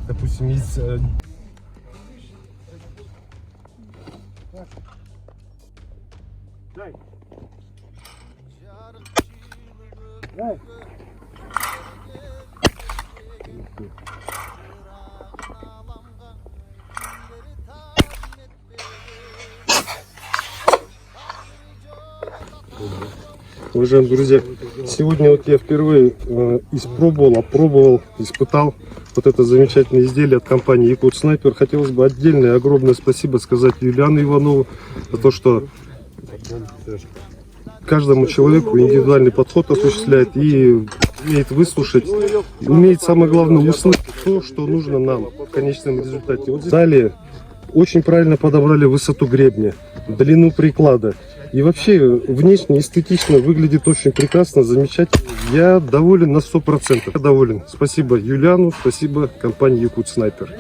допустим, из... Дай. Уважаемые друзья, сегодня вот я впервые опробовал, испытал вот это замечательное изделие от компании Якут Снайпер. Хотелось бы отдельное огромное спасибо сказать Юлиану Иванову за то, что каждому человеку индивидуальный подход осуществляет и умеет выслушать, умеет, самое главное, услышать то, что нужно нам в конечном результате. Вот далее очень правильно подобрали высоту гребня, длину приклада. И вообще внешне эстетично выглядит очень прекрасно, замечательно. Я доволен на 100%. Я доволен. Спасибо Юлиану, спасибо компании Якут Снайпер.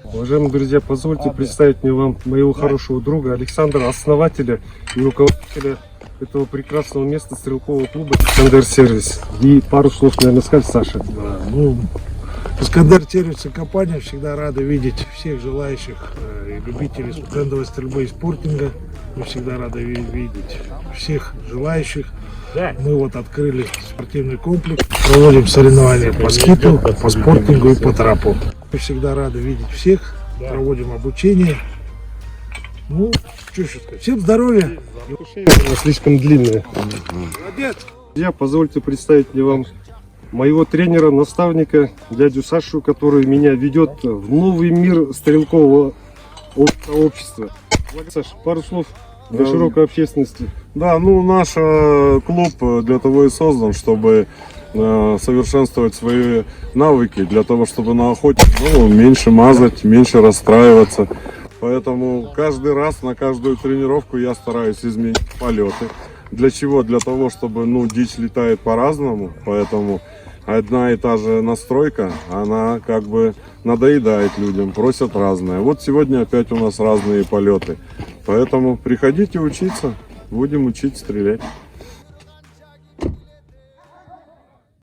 Уважаемые друзья, позвольте представить мне вам моего хорошего друга Александра, основателя и руководителя этого прекрасного места стрелкового клуба Искандер Сервис. И пару слов, наверное, сказать, Саша. Да, ну, Искандер Сервис и компания всегда рады видеть всех желающих и любителей стендовой стрельбы и спортинга. Мы всегда рады видеть всех желающих. Мы вот открыли спортивный комплекс, проводим соревнования по скиту, по спортингу и по трапу. Мы всегда рады видеть всех, проводим обучение. Ну, что еще сказать. Всем здоровья! Слишком длинная. Молодец! Друзья, позвольте представить мне вам моего тренера, наставника, дядю Сашу, который меня ведет в новый мир стрелкового сообщества. Саш, пару слов для широкой общественности. Да, ну наш клуб для того и создан, чтобы совершенствовать свои навыки, для того, чтобы на охоте меньше мазать, меньше расстраиваться. Поэтому каждый раз на каждую тренировку я стараюсь изменить полеты. Для чего? Для того, чтобы, дичь летает по-разному, поэтому одна и та же настройка, она как бы надоедает людям, просят разное. Вот сегодня опять у нас разные полеты. Поэтому приходите учиться, будем учить стрелять.